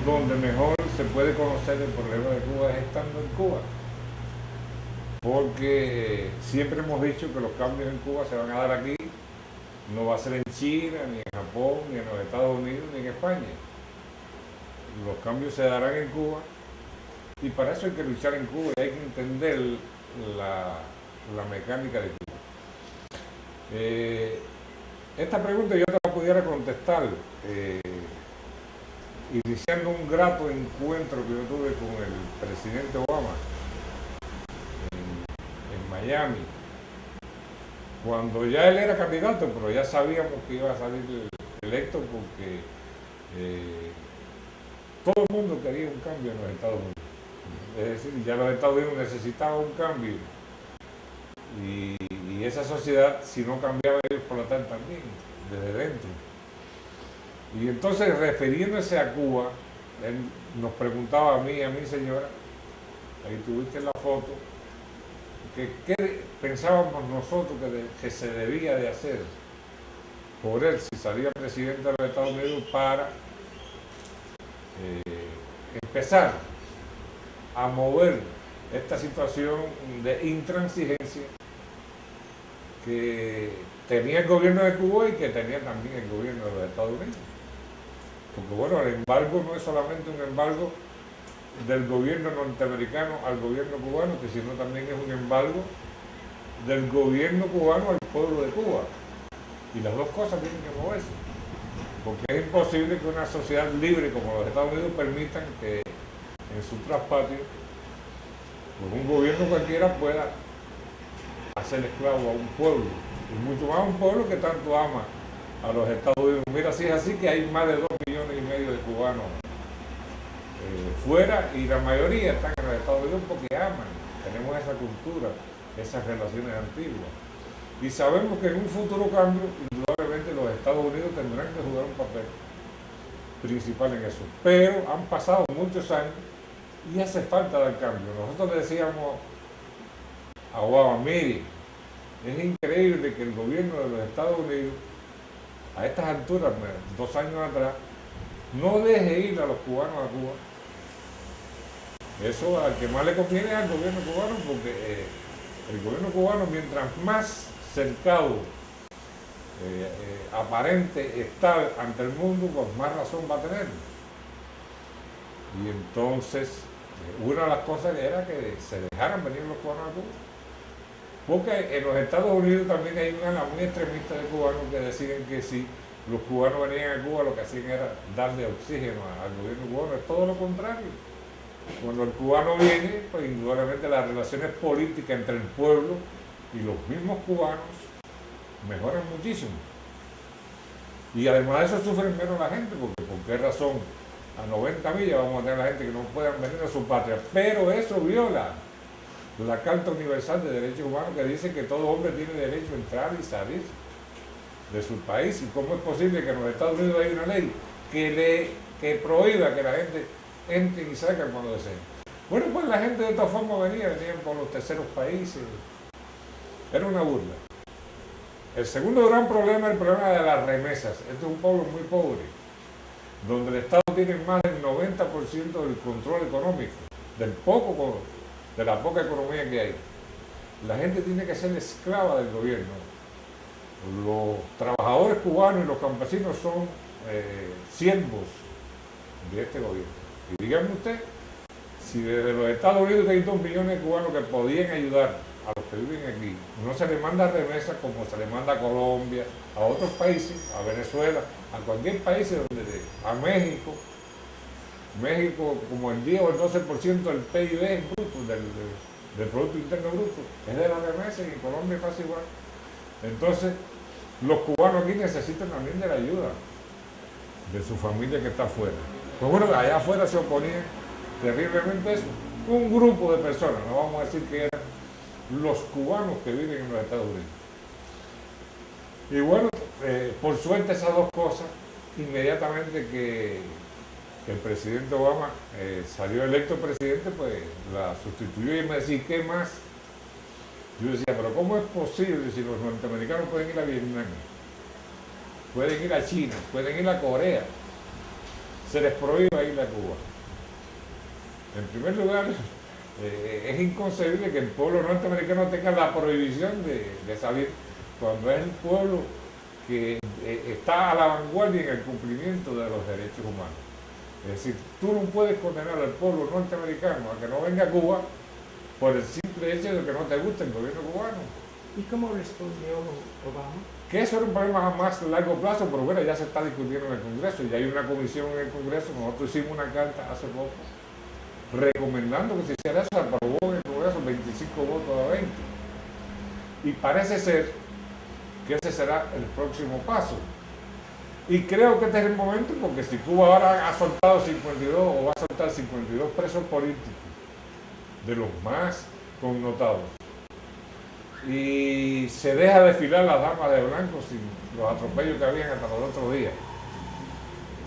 donde mejor se puede conocer el problema de Cuba es estando en Cuba. Porque siempre hemos dicho que los cambios en Cuba se van a dar aquí, no va a ser en China, ni en Japón, ni en los Estados Unidos, ni en España. Los cambios se darán en Cuba y para eso hay que luchar en Cuba y hay que entender la mecánica de Cuba. Esta pregunta yo te la pudiera contestar iniciando un grato encuentro que yo tuve con el presidente Obama en Miami, cuando ya él era candidato, pero ya sabíamos que iba a salir electo porque todo el mundo quería un cambio en los Estados Unidos. Es decir, ya los Estados Unidos necesitaban un cambio y esa sociedad, si no cambiaba, ellos explotaban también desde dentro. Y entonces, refiriéndose a Cuba, él nos preguntaba a mí y a mi señora, ahí tuviste la foto, que qué pensábamos nosotros que se debía de hacer por él si salía presidente de los Estados Unidos para empezar a mover esta situación de intransigencia que tenía el gobierno de Cuba y que tenía también el gobierno de los Estados Unidos. Porque bueno, el embargo no es solamente un embargo del gobierno norteamericano al gobierno cubano, sino también es un embargo del gobierno cubano al pueblo de Cuba. Y las dos cosas tienen que moverse. Porque es imposible que una sociedad libre como los Estados Unidos permitan que en su traspatio pues un gobierno cualquiera pueda hacer esclavo a un pueblo. Y mucho más un pueblo que tanto ama a los Estados Unidos. Mira, si es así que hay más de 2,5 millones de cubanos fuera y la mayoría están en los Estados Unidos porque aman. Tenemos esa cultura, esas relaciones antiguas. Y sabemos que en un futuro cambio, indudablemente los Estados Unidos tendrán que jugar un papel principal en eso. Pero han pasado muchos años y hace falta dar cambio. Nosotros le decíamos a Obama, mire, es increíble que el gobierno de los Estados Unidos, a estas alturas, 2 años atrás, no deje ir a los cubanos a Cuba. Eso al que más le conviene es al gobierno cubano, porque el gobierno cubano, mientras más cercado, aparente estar ante el mundo, pues más razón va a tener. Y entonces, una de las cosas era que se dejaran venir los cubanos a Cuba. Porque en los Estados Unidos también hay una ala muy extremista de cubanos que deciden que si los cubanos venían a Cuba, lo que hacían era darle oxígeno al gobierno cubano. Es todo lo contrario. Cuando el cubano viene, pues indudablemente las relaciones políticas entre el pueblo y los mismos cubanos mejoran muchísimo. Y además de eso sufren menos la gente, porque ¿por qué razón? A 90 millas vamos a tener la gente que no puedan venir a su patria. Pero eso viola la Carta Universal de Derechos Humanos, que dice que todo hombre tiene derecho a entrar y salir de su país. ¿Y cómo es posible que en los Estados Unidos hay una ley que prohíba que la gente entre y salga cuando deseen? Bueno, pues la gente de todas formas venían por los terceros países. Era una burla. El segundo gran problema es el problema de las remesas. Este es un pueblo muy pobre, donde el Estado tiene más del 90% del control económico, de la poca economía que hay. La gente tiene que ser esclava del gobierno. Los trabajadores cubanos y los campesinos son siervos de este gobierno. Y díganme usted, si desde los Estados Unidos hay 2 millones de cubanos que podían ayudar a los que viven aquí, no se les manda remesas como se les manda a Colombia, a otros países, a Venezuela, a cualquier país a México. México, como el 10 o el 12% del PIB bruto, del Producto Interno Bruto, es de la remesa, y en Colombia pasa igual. Entonces, los cubanos aquí necesitan también de la ayuda de su familia que está afuera. Pues bueno, allá afuera se oponía terriblemente a eso. Un grupo de personas, no vamos a decir que eran los cubanos que viven en los Estados Unidos. Y bueno, por suerte esas dos cosas, inmediatamente que el presidente Obama salió electo presidente, pues la sustituyó y me decía, ¿qué más? Yo decía, pero ¿cómo es posible si los norteamericanos pueden ir a Vietnam, pueden ir a China, pueden ir a Corea, se les prohíba ir a Cuba. En primer lugar, es inconcebible que el pueblo norteamericano tenga la prohibición de salir cuando es el pueblo que está a la vanguardia en el cumplimiento de los derechos humanos. Es decir, tú no puedes condenar al pueblo norteamericano a que no venga a Cuba por el simple hecho de que no te guste el gobierno cubano. ¿Y cómo respondió Obama? Que eso era un problema a más largo plazo, pero bueno, ya se está discutiendo en el Congreso, y hay una comisión en el Congreso. Nosotros hicimos una carta hace poco recomendando que se hiciera eso, se aprobó en el Congreso 25 votos a 20. Y parece ser que ese será el próximo paso. Y creo que este es el momento, porque si Cuba ahora ha soltado 52 o va a soltar 52 presos políticos, de los más connotados, y se deja desfilar las damas de blanco sin los atropellos que habían hasta los otros días,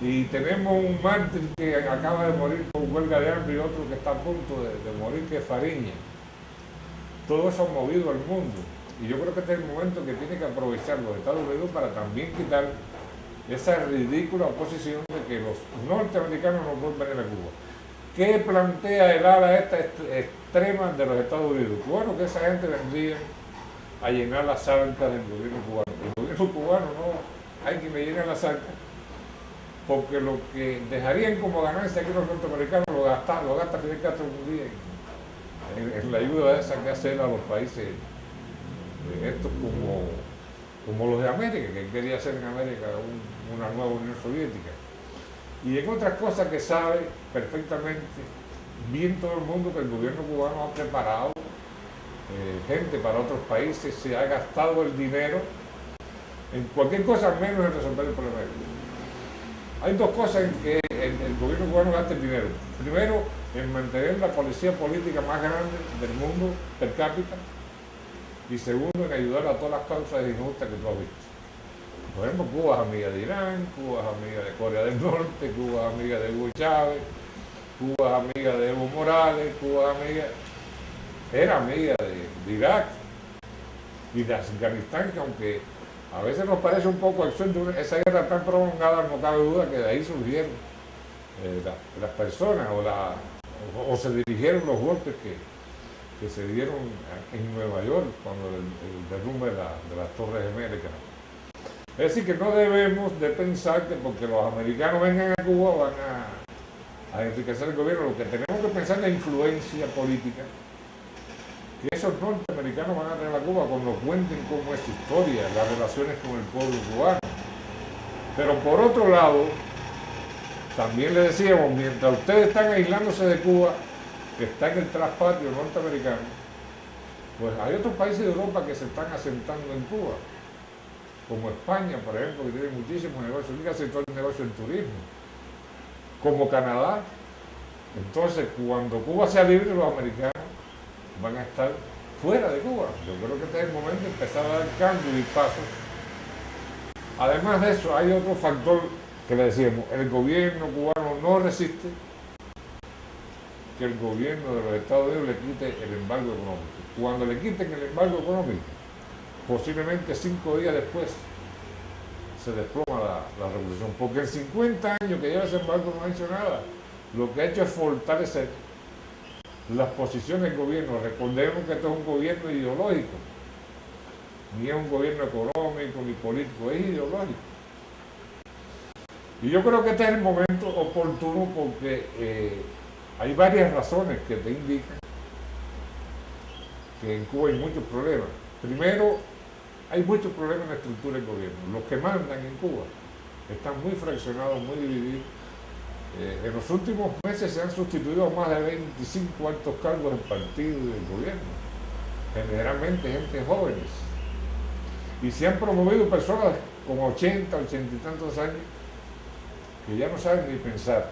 y tenemos un mártir que acaba de morir por huelga de hambre y otro que está a punto de morir, que es Fariña. Todo eso ha movido al mundo, y yo creo que este es el momento que tiene que aprovechar los Estados Unidos para también quitar esa ridícula oposición de que los norteamericanos no pueden venir a Cuba. ¿Qué plantea el ala esta extrema de los Estados Unidos? Bueno, que esa gente vendría a llenar las arcas del gobierno cubano. El gobierno cubano no hay que le llenen las arcas, porque lo que dejarían como ganancia aquí los norteamericanos lo gasta Fidel Castro un día en la ayuda esa que hace él a los países estos como los de América, que él quería hacer en América una nueva Unión Soviética. Y en otras cosas que sabe perfectamente bien todo el mundo, que el gobierno cubano ha preparado gente para otros países, se ha gastado el dinero en cualquier cosa menos en resolver el problema. Hay dos cosas en que el gobierno cubano gasta el dinero. Primero, en mantener la policía política más grande del mundo per cápita, y segundo, en ayudar a todas las causas injustas que tú has visto. Por ejemplo, Cuba es amiga de Irán, Cuba es amiga de Corea del Norte, Cuba es amiga de Hugo Chávez, Cuba es amiga de Evo Morales, era amiga de Irak y de Afganistán, que aunque a veces nos parece un poco absurdo, esa guerra tan prolongada, no cabe duda que de ahí surgieron las personas o se dirigieron los golpes que se dieron en Nueva York cuando el derrumbe de las Torres Gemelas. Es decir, que no debemos de pensar que porque los americanos vengan a Cuba van a enriquecer el gobierno. Lo que tenemos que pensar es la influencia política que esos norteamericanos van a tener a Cuba cuando cuenten cómo es su historia, las relaciones con el pueblo cubano. Pero por otro lado, también le decíamos, mientras ustedes están aislándose de Cuba, que está en el traspatio norteamericano, pues hay otros países de Europa que se están asentando en Cuba, como España, por ejemplo, que tiene muchísimos negocios, que hace todo el negocio del turismo, como Canadá. Entonces, cuando Cuba sea libre, los americanos van a estar fuera de Cuba. Yo creo que este es el momento de empezar a dar cambios y pasos. Además de eso, hay otro factor que le decíamos, el gobierno cubano no resiste que el gobierno de los Estados Unidos le quite el embargo económico. Cuando le quiten el embargo económico, posiblemente 5 días después se desploma la revolución, porque en 50 años que lleva ese embargo no ha hecho nada. Lo que ha hecho es fortalecer las posiciones del gobierno. Recordemos que esto es un gobierno ideológico, ni es un gobierno económico ni político, es ideológico. Y yo creo que este es el momento oportuno porque hay varias razones que te indican que en Cuba hay muchos problemas. Primero, hay muchos problemas en la estructura del gobierno. Los que mandan en Cuba están muy fraccionados, muy divididos. En los últimos meses se han sustituido más de 25 altos cargos en partidos y del gobierno, generalmente gente jóvenes. Y se han promovido personas con 80 y tantos años que ya no saben ni pensar.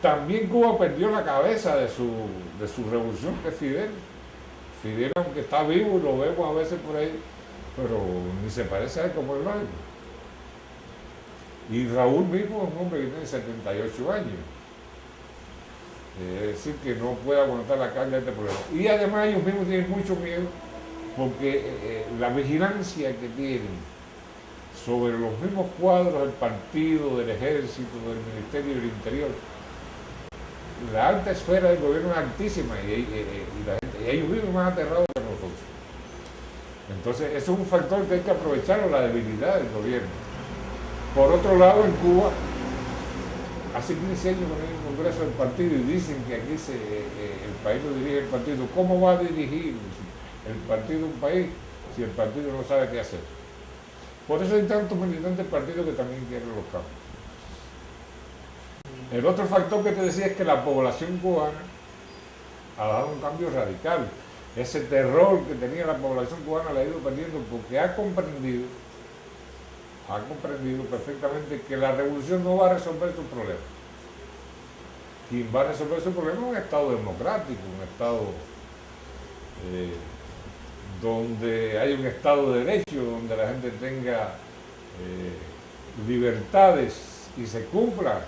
También Cuba perdió la cabeza de su revolución, que es Fidel. Fidel, aunque está vivo, lo vemos a veces por ahí, pero ni se parece a él como el blanco. Y Raúl mismo es un hombre que tiene 78 años. Es decir, que no puede aguantar la carga de este problema. Y además ellos mismos tienen mucho miedo porque la vigilancia que tienen sobre los mismos cuadros del partido, del ejército, del Ministerio del Interior. La alta esfera del gobierno es altísima y ellos viven más aterrados que nosotros. Entonces, eso es un factor que hay que aprovechar, la debilidad del gobierno. Por otro lado, en Cuba, hace 15 años con el Congreso del partido y dicen que aquí el país lo dirige el partido. ¿Cómo va a dirigir el partido un país si el partido no sabe qué hacer? Por eso hay tantos militantes del partido que también quieren los cambios. El otro factor que te decía es que la población cubana ha dado un cambio radical. Ese terror que tenía la población cubana la ha ido perdiendo porque ha comprendido perfectamente que la revolución no va a resolver sus problemas. Quien va a resolver su problema es un Estado democrático, un Estado donde hay un Estado de Derecho, donde la gente tenga libertades y se cumpla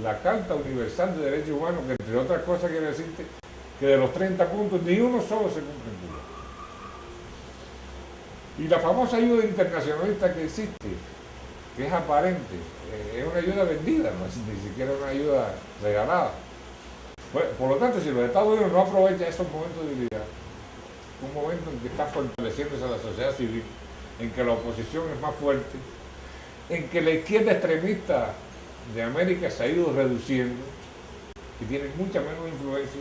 la Carta Universal de Derechos Humanos, que entre otras cosas quiere decirte que de los 30 puntos ni uno solo se cumple en Cuba. Y la famosa ayuda internacionalista que existe, que es aparente, es una ayuda vendida, no es ni siquiera una ayuda regalada. Pues, por lo tanto, si los Estados Unidos no aprovechan esos momentos de debilidad, un momento en que está fortaleciéndose la sociedad civil, en que la oposición es más fuerte, en que la izquierda extremista de América se ha ido reduciendo y tiene mucha menos influencia,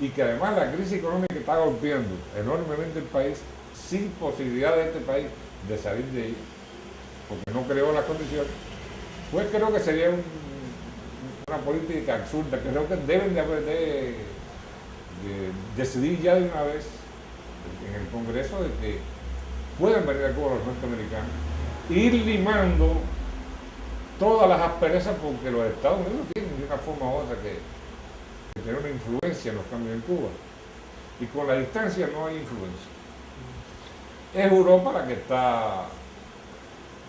y que además la crisis económica está golpeando enormemente el país, sin posibilidad de este país de salir de ella, porque no creó las condiciones, pues creo que sería una política absurda. Creo que deben de decidir ya de una vez en el Congreso de que pueden venir a Cuba los norteamericanos, ir limando todas las asperezas, porque los Estados Unidos tienen de una forma u otra que tener una influencia en los cambios en Cuba, y con la distancia no hay influencia. Es Europa la que está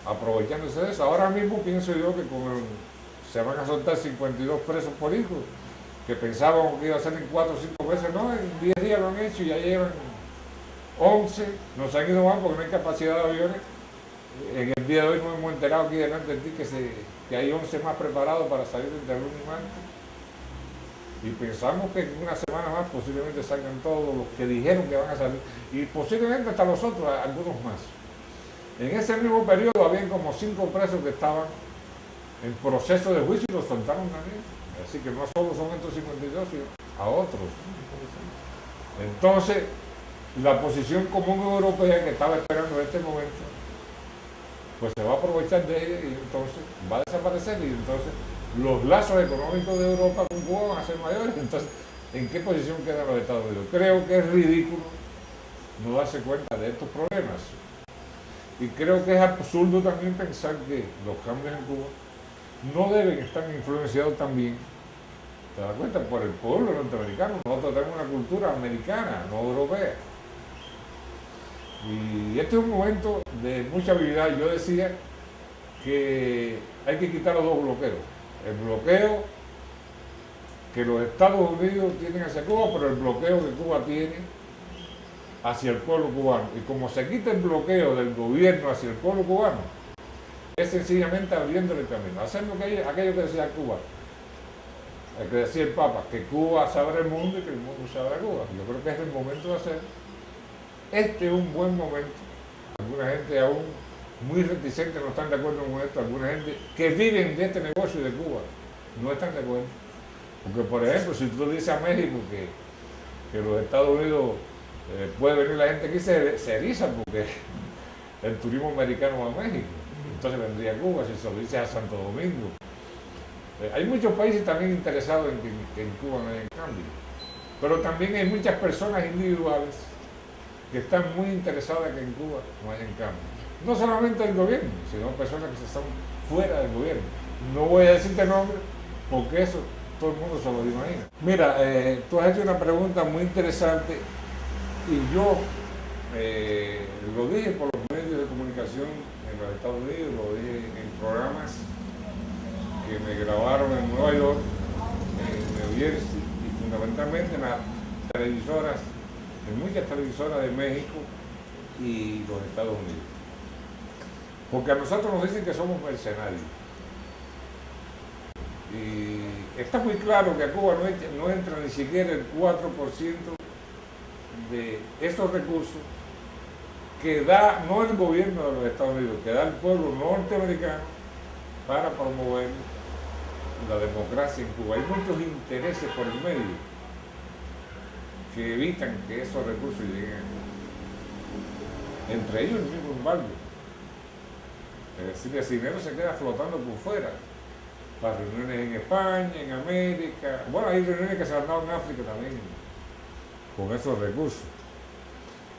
aprovechándose de eso. Ahora mismo pienso yo que se van a soltar 52 presos políticos, que pensábamos que iba a ser en 4 o 5 meses, no, en 10 días lo han hecho y ya llevan 11, nos han ido más porque no hay capacidad de aviones. En el día de hoy nos hemos enterado aquí delante de ti que hay 11 más preparados para salir entre lunes y martes. Y pensamos que en una semana más posiblemente salgan todos los que dijeron que van a salir, y posiblemente hasta los otros, algunos más. En ese mismo periodo habían como 5 presos que estaban en proceso de juicio y los soltaron también. Así que no solo son estos 52, sino a otros. Entonces, la posición común europea que estaba esperando en este momento, pues se va a aprovechar de ella y entonces va a desaparecer, y entonces los lazos económicos de Europa con Cuba van a ser mayores. Entonces, ¿en qué posición quedan los Estados Unidos? Creo que es ridículo no darse cuenta de estos problemas. Y creo que es absurdo también pensar que los cambios en Cuba no deben estar influenciados también, ¿te das cuenta?, por el pueblo norteamericano. Nosotros tenemos una cultura americana, no europea. Y este es un momento de mucha habilidad. Yo decía que hay que quitar los dos bloqueos. El bloqueo que los Estados Unidos tienen hacia Cuba, pero el bloqueo que Cuba tiene hacia el pueblo cubano. Y como se quita el bloqueo del gobierno hacia el pueblo cubano, es sencillamente abriéndole el camino. Hacer aquello que decía Cuba, que decía el Papa, que Cuba se abre al mundo y que el mundo se abre a Cuba. Yo creo que es el momento de hacer. Este es un buen momento. Alguna gente aún muy reticente no están de acuerdo con esto. Alguna gente que viven de este negocio de Cuba no están de acuerdo. Porque, por ejemplo, si tú dices a México que los Estados Unidos puede venir la gente aquí, se eriza porque el turismo americano va a México. Entonces vendría a Cuba. Si se lo dices a Santo Domingo. Hay muchos países también interesados en que en Cuba no haya cambio. Pero también hay muchas personas individuales que están muy interesadas en que en Cuba no haya cambio. No solamente el gobierno, sino personas que están fuera del gobierno. No voy a decirte nombre, porque eso todo el mundo se lo imagina. Mira, tú has hecho una pregunta muy interesante y yo lo dije por los medios de comunicación en los Estados Unidos, lo dije en programas que me grabaron en Nueva York, en New Jersey, y fundamentalmente en las televisoras, en muchas televisoras de México y los Estados Unidos. Porque a nosotros nos dicen que somos mercenarios. Y está muy claro que a Cuba no entra ni siquiera el 4% de estos recursos que da, no el gobierno de los Estados Unidos, que da el pueblo norteamericano para promover la democracia en Cuba. Hay muchos intereses por el medio que evitan que esos recursos lleguen a Cuba. Entre ellos el mismo embargo. Es decir, ese dinero se queda flotando por fuera, para reuniones en España, en América. Bueno, hay reuniones que se han dado en África también con esos recursos.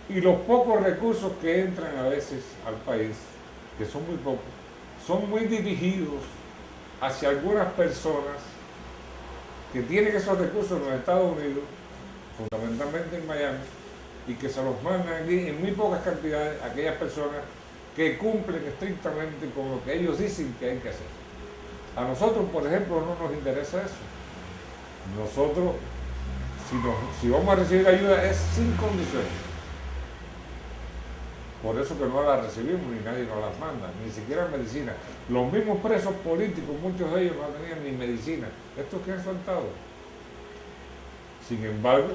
Y los pocos recursos que entran a veces al país, que son muy pocos, son muy dirigidos hacia algunas personas que tienen esos recursos en los Estados Unidos, fundamentalmente en Miami, y que se los mandan aquí en muy pocas cantidades a aquellas personas que cumplen estrictamente con lo que ellos dicen que hay que hacer. A nosotros, por ejemplo, no nos interesa eso. Nosotros, si vamos a recibir ayuda, es sin condiciones. Por eso que no las recibimos ni nadie nos las manda, ni siquiera medicina. Los mismos presos políticos, muchos de ellos no tenían ni medicina. Estos que han soltado. Sin embargo,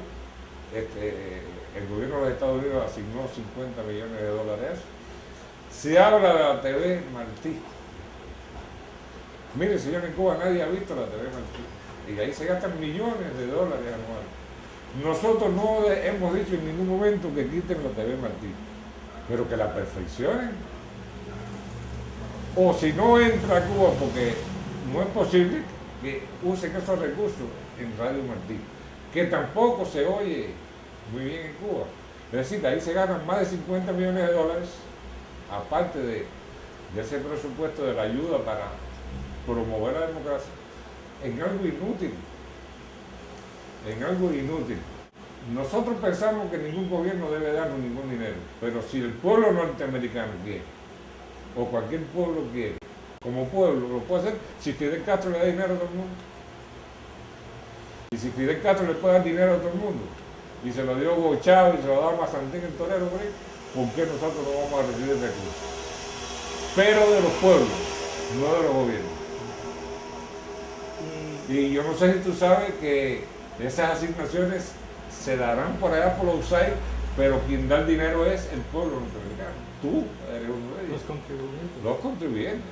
el gobierno de los Estados Unidos asignó $50 millones a eso. Se habla de la TV Martí. Mire, señor, en Cuba nadie ha visto la TV Martí. Y ahí se gastan millones de dólares anuales. Nosotros no hemos dicho en ningún momento que quiten la TV Martí, pero que la perfeccionen. O si no entra a Cuba, porque no es posible que usen esos recursos en Radio Martí, que tampoco se oye muy bien en Cuba. Es decir, ahí se ganan más de $50 millones, aparte de ese presupuesto de la ayuda para promover la democracia, en algo inútil. En algo inútil. Nosotros pensamos que ningún gobierno debe darnos ningún dinero, pero si el pueblo norteamericano quiere, o cualquier pueblo quiere, como pueblo, lo puede hacer si Fidel Castro le da dinero a todo el mundo. Y si Fidel Castro le puede dar dinero a todo el mundo, y se lo dio Hugo Chávez y se lo da a Mazantín el torero, ¿por qué nosotros no vamos a recibir recursos? Pero de los pueblos, no de los gobiernos. Y yo no sé si tú sabes que esas asignaciones se darán por allá por los USAID, pero quien da el dinero es el pueblo norteamericano. Tú eres uno de ellos. Los contribuyentes. Los contribuyentes.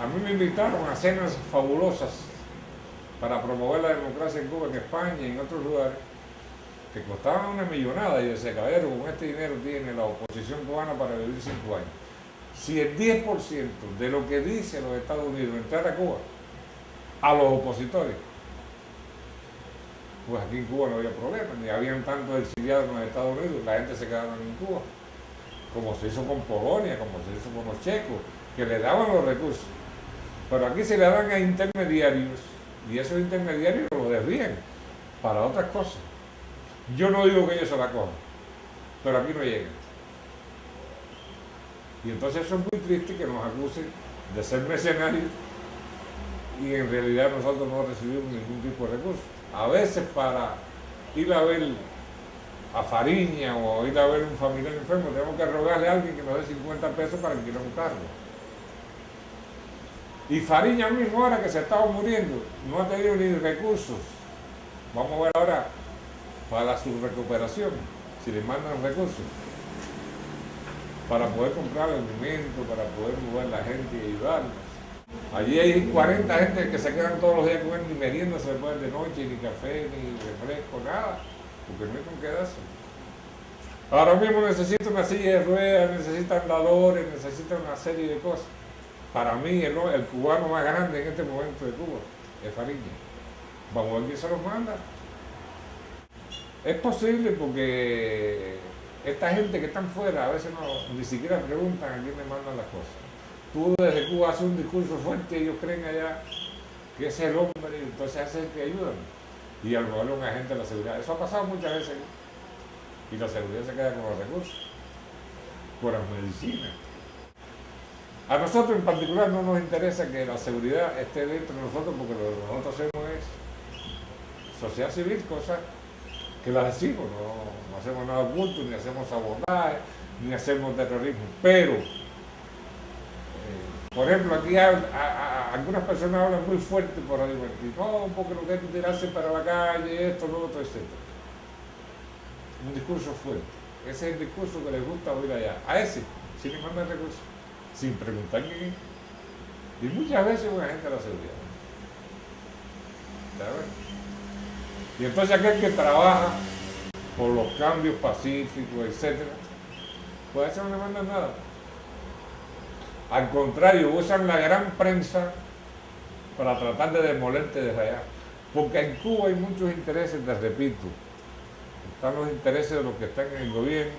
A mí me invitaron a cenas fabulosas para promover la democracia en Cuba, en España y en otros lugares, que costaban una millonada. Y yo decía, caballero, con este dinero tiene la oposición cubana para vivir 5 años. Si el 10% de lo que dice los Estados Unidos entrar a Cuba, a los opositores, pues aquí en Cuba no había problema, ni habían tantos exiliados en los Estados Unidos, la gente se quedaba en Cuba, como se hizo con Polonia, como se hizo con los checos, que le daban los recursos. Pero aquí se le dan a intermediarios, y esos intermediarios lo desvían para otras cosas. Yo no digo que ellos se la cojan, pero aquí no llegan. Y entonces eso es muy triste que nos acusen de ser mercenarios y en realidad nosotros no recibimos ningún tipo de recursos. A veces para ir a ver a Fariña o ir a ver a un familiar enfermo tenemos que rogarle a alguien que nos dé 50 pesos para alquilar un carro. Y Fariña mismo, ahora que se estaba muriendo, no ha tenido ni recursos. Vamos a ver ahora para su recuperación, si le mandan recursos, para poder comprar alimentos, para poder mover a la gente y ayudarlos. Allí hay 40 gente que se quedan todos los días comiendo ni merienda, se pueden de noche, ni café, ni refresco, nada, porque no hay con qué darse. Ahora mismo necesito una silla de ruedas, necesitan andadores, necesitan una serie de cosas. Para mí, el cubano más grande en este momento de Cuba es Fariña. Vamos a ver quién se los manda. Es posible porque esta gente que están fuera a veces ni siquiera preguntan a quién le mandan las cosas. Tú desde Cuba haces un discurso fuerte y ellos creen allá que ese es el hombre y entonces hace el que ayudan. Y al mejor un agente de la seguridad. Eso ha pasado muchas veces aquí. Y la seguridad se queda con los recursos, con las medicinas. A nosotros en particular no nos interesa que la seguridad esté dentro de nosotros porque lo que nosotros hacemos es sociedad civil, cosas que las decimos, no hacemos nada oculto, ni hacemos sabotaje, ni hacemos terrorismo, pero Por ejemplo, aquí algunas personas hablan muy fuerte por Radio Martí. No, porque lo que hay que tirarse para la calle, esto, lo otro, etc. Un discurso fuerte. Ese es el discurso que les gusta oír allá. A ese, sí le mandan recursos, sin preguntar quién es. Y muchas veces una gente de la seguridad. ¿Sabes? Y entonces aquel que trabaja por los cambios pacíficos, etc., pues a eso no le mandan nada. Al contrario, usan la gran prensa para tratar de demolerte desde allá. Porque en Cuba hay muchos intereses, te repito. Están los intereses de los que están en el gobierno,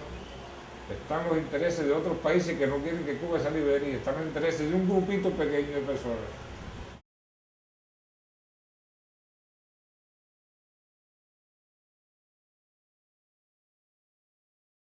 están los intereses de otros países que no quieren que Cuba se libere y están los intereses de un grupito pequeño de personas.